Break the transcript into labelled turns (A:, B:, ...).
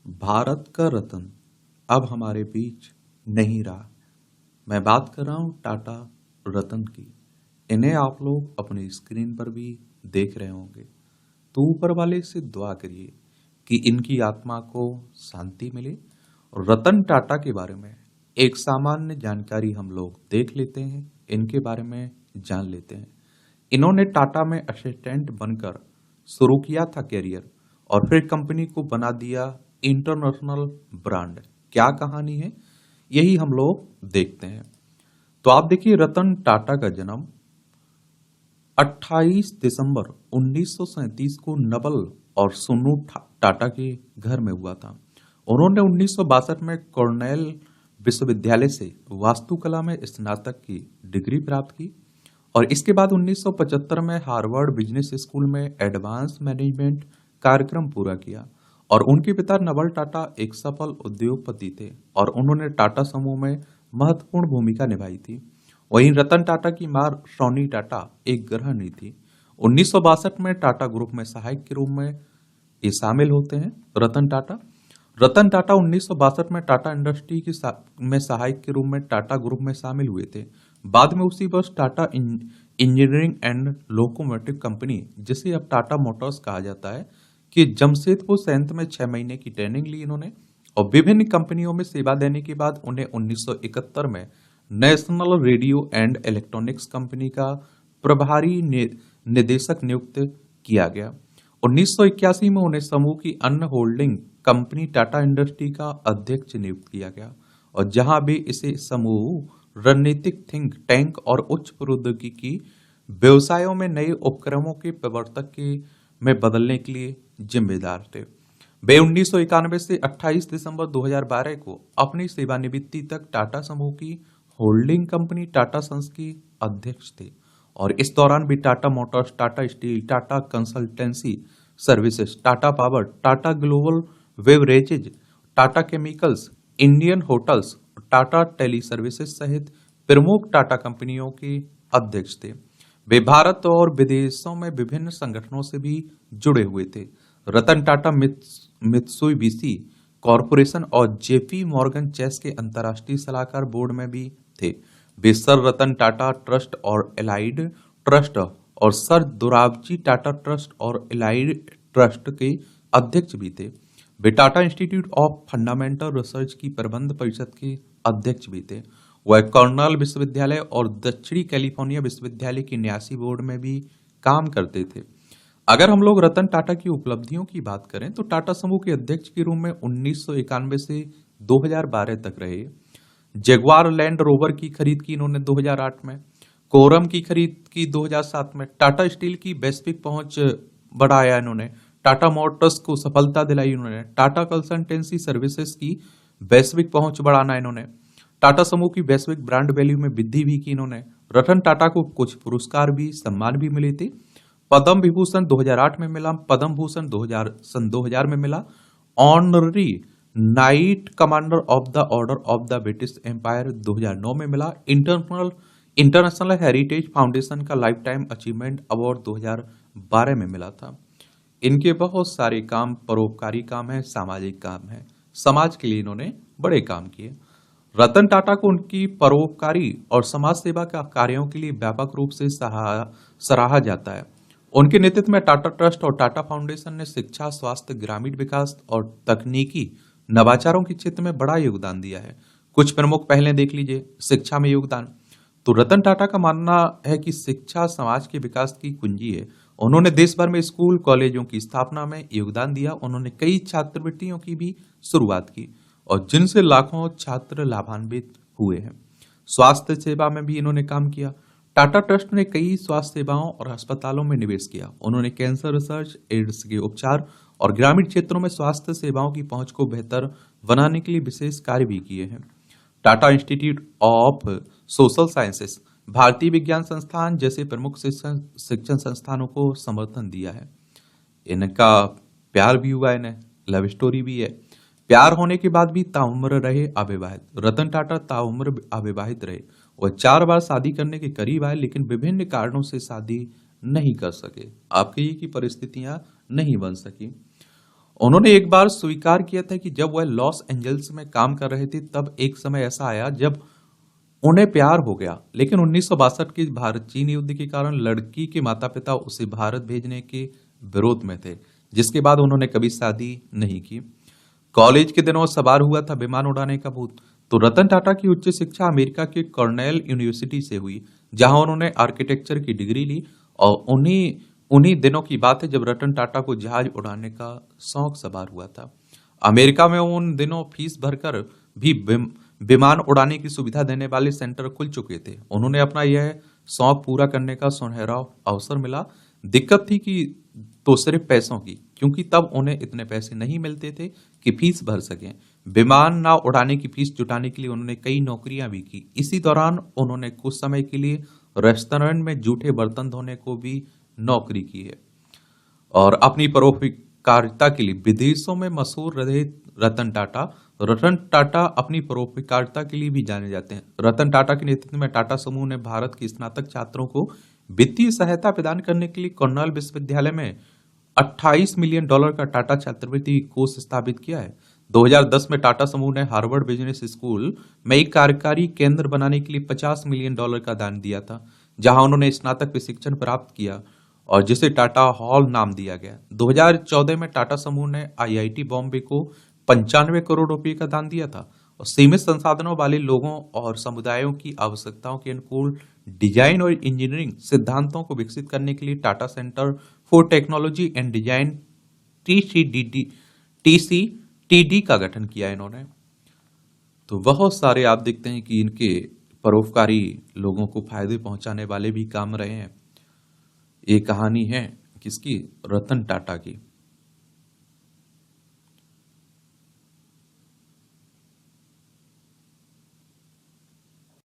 A: भारत का रत्न अब हमारे बीच नहीं रहा। मैं बात कर रहा हूँ टाटा रतन की। इन्हें आप लोग अपनी स्क्रीन पर भी देख रहे होंगे। तो ऊपर वाले से दुआ करिए कि इनकी आत्मा को शांति मिले। रतन टाटा के बारे में एक सामान्य जानकारी हम लोग देख लेते हैं, इनके बारे में जान लेते हैं। इन्होंने टाटा में असिस्टेंट बनकर शुरू किया था करियर और फिर कंपनी को बना दिया इंटरनेशनल ब्रांड। क्या कहानी है, यही हम लोग देखते हैं। तो आप देखिए, रतन टाटा का जन्म 28 दिसंबर 1937 को नवल और सोनू टाटा के घर में हुआ था। उन्होंने 1962 में कॉर्नेल विश्वविद्यालय से वास्तुकला में स्नातक की डिग्री प्राप्त की और इसके बाद 1975 में हार्वर्ड बिजनेस स्कूल में एडवांस मैनेजमेंट कार्यक्रम पूरा किया। और उनके पिता नवल टाटा एक सफल उद्योगपति थे और उन्होंने टाटा समूह में महत्वपूर्ण भूमिका निभाई थी। वहीं रतन टाटा की मां सोनी टाटा एक गृहिणी थी। 1962 में टाटा ग्रुप में सहायक के रूप में ये शामिल होते हैं। रतन टाटा 1962 में टाटा इंडस्ट्री में सहायक के रूप में टाटा ग्रुप में शामिल हुए थे। बाद में उसी वर्ष Tata engineering and locomotive company, जिसे अब टाटा मोटर्स कहा जाता है, कि जमशेदपुर संयंत्र में 6 महीने की ट्रेनिंग ली इन्होंने और विभिन्न कंपनियों में सेवा देने के बाद उन्हें 1971 में national radio and electronics company का प्रभारी निदेशक नियुक्त किया गया। 1981 में उन्हें समूह की अन्य होल्डिंग कंपनी टाटा इंडस्ट्री का अध्यक्ष नियुक्त किया गया और जहां भी इसे समूह रणनीतिक थिंक टैंक और उच्च प्रौद्योगिकी व्यवसायों में नए उपक्रमों के प्रवर्तक के में बदलने के लिए जिम्मेदार थे। वे 1991 से 28 दिसंबर 2012 को अपनी सेवानिवृत्ति तक टाटा समूह की होल्डिंग कंपनी टाटा सन्स के अध्यक्ष थे और इस दौरान भी Tata Motors, Tata Steel, Tata Consultancy Services, Tata Power, Tata Global Beverages, Tata Chemicals, Indian Hotels, Tata Tele Services सहित प्रमुख टाटा कंपनियों के अध्यक्ष थे। वे भारत और विदेशों में विभिन्न संगठनों से भी जुड़े हुए थे। रतन टाटा मित्सुबिशी कॉरपोरेशन और जेपी मॉर्गन चेस के अंतर्राष्ट्रीय सलाहकार बोर्ड में भी थे। वे सर रतन टाटा ट्रस्ट और एलाइड ट्रस्ट और सर दोराबजी टाटा ट्रस्ट और एलाइड ट्रस्ट के अध्यक्ष भी थे। वे Tata institute of fundamental research की प्रबंध परिषद के अध्यक्ष भी थे। वह कॉर्नेल विश्वविद्यालय और दक्षिणी कैलिफोर्निया विश्वविद्यालय की न्यासी बोर्ड में भी काम करते थे। अगर हम लोग रतन टाटा की उपलब्धियों की बात करें तो टाटा समूह के अध्यक्ष के रूप में 1991 से 2012 तक रहे। जगुआर लैंड रोवर की खरीद की इन्होंने 2008 में, कोरम की खरीद की 2007 में, टाटा स्टील की वैश्विक पहुंच बढ़ाया इन्होंने, टाटा मोटर्स को सफलता दिलाई इन्होंने, टाटा कंसल्टेंसी सर्विसेज की वैश्विक पहुंच बढ़ाना इन्होंने, टाटा समूह की वैश्विक ब्रांड वैल्यू में वृद्धि भी की इन्होंने। रतन टाटा को कुछ पुरस्कार भी, सम्मान भी मिले थे। पद्म विभूषण 2008 में मिला, पद्म भूषण 2000 में मिला, Honorary Knight Commander of the Order of the British Empire 2009 में मिला, इंटरनेशनल हेरिटेज फाउंडेशन का लाइफ टाइम अचीवमेंट अवार्ड 2012 में मिला था। इनके बहुत सारे काम परोपकारी काम है, सामाजिक काम है, समाज के लिए इन्होंने बड़े काम किए। रतन टाटा को उनकी परोपकारी और समाज सेवा का कार्यों के लिए व्यापक रूप से सराहा जाता है। उनके नेतृत्व में टाटा ट्रस्ट और टाटा फाउंडेशन ने शिक्षा, स्वास्थ्य, ग्रामीण विकास और तकनीकी नवाचारों के क्षेत्र में बड़ा योगदान दिया है। कुछ प्रमुख पहलें देख लीजिए। शिक्षा में योगदान, तो रतन टाटा का मानना है कि शिक्षा समाज के विकास की कुंजी है। उन्होंने देश भर में स्कूल कॉलेजों की स्थापना में योगदान दिया। उन्होंने कई छात्रवृत्तियों की भी शुरुआत की और जिनसे लाखों छात्र लाभान्वित हुए हैं। स्वास्थ्य सेवा में भी इन्होंने काम किया। टाटा ट्रस्ट ने कई स्वास्थ्य सेवाओं और अस्पतालों में निवेश किया। उन्होंने कैंसर रिसर्च, एड्स के उपचार और ग्रामीण क्षेत्रों में स्वास्थ्य सेवाओं की पहुंच को बेहतर बनाने के लिए विशेष कार्य भी किए हैं। Tata institute of social sciences, भारतीय विज्ञान संस्थान जैसे प्रमुख शिक्षण संस्थानों को समर्थन दिया है। इनका प्यार भी हुआ, इन्हें लव स्टोरी भी है। प्यार होने के बाद भी ताउम्र रहे अविवाहित। रतन टाटा ताउम्र अविवाहित रहे। वह 4 बार शादी करने के करीब आए लेकिन विभिन्न कारणों से शादी नहीं कर सके। आपके ये की परिस्थितियां नहीं बन सकी। उन्होंने एक बार स्वीकार किया था कि जब वह लॉस एंजल्स में काम कर रहे थे तब एक समय ऐसा आया जब उन्हें प्यार हो गया, लेकिन 1962 के भारत चीन युद्ध के कारण लड़की के माता पिता उसे भारत भेजने के विरोध में थे, जिसके बाद उन्होंने कभी शादी नहीं की। कॉलेज के दिनों सवार हुआ था विमान उड़ाने का भूत। तो रतन टाटा की उच्च शिक्षा अमेरिका के कॉर्नेल यूनिवर्सिटी से हुई, जहां उन्होंने आर्किटेक्चर की डिग्री ली। और उन्हीं उन्हीं दिनों की बात है जब रतन टाटा को जहाज उड़ाने का शौक सवार हुआ था। अमेरिका में उन दिनों फीस भरकर भी विमान उड़ाने की सुविधा देने वाले सेंटर खुल चुके थे। उन्होंने अपना यह शौक पूरा करने का सुनहरा अवसर मिला। दिक्कत थी कि तो सिर्फ पैसों की, क्योंकि तब उन्हें इतने पैसे नहीं मिलते थे कि फीस भर सकें। विमान ना उड़ाने की फीस जुटाने के लिए उन्होंने कई नौकरियां भी की। इसी दौरान उन्होंने कुछ समय के लिए रेस्टोरेंट में जूठे बर्तन धोने को भी नौकरी की है। और अपनी परोपकारिता के लिए विदेशों में मशहूर रहे रतन टाटा अपनी परोपकारिता के लिए भी जाने जाते हैं। रतन टाटा के नेतृत्व में टाटा समूह ने भारत के स्नातक छात्रों को वित्तीय सहायता प्रदान करने के लिए कर्नल विश्वविद्यालय में $28 मिलियन का टाटा छात्रवृत्ति कोष स्थापित किया है। 2010 में टाटा समूह ने हार्वर्ड बिजनेस स्कूल में एक कार्यकारी केंद्र बनाने के लिए $50 मिलियन का दान दिया था, जहां उन्होंने स्नातक प्रशिक्षण प्राप्त किया और जिसे टाटा हॉल नाम दिया गया। 2014 में टाटा समूह ने आईआईटी बॉम्बे को 95 करोड़ रुपए का दान दिया था और सीमित संसाधनों वाले लोगों और समुदायों की आवश्यकताओं के अनुकूल डिजाइन और इंजीनियरिंग सिद्धांतों को विकसित करने के लिए Tata centre for technology and design TCTD का गठन किया इन्होंने। तो बहुत सारे आप देखते हैं कि इनके परोपकारी लोगों को फायदे पहुंचाने वाले भी काम रहे हैं। ये कहानी है किसकी? रतन टाटा की।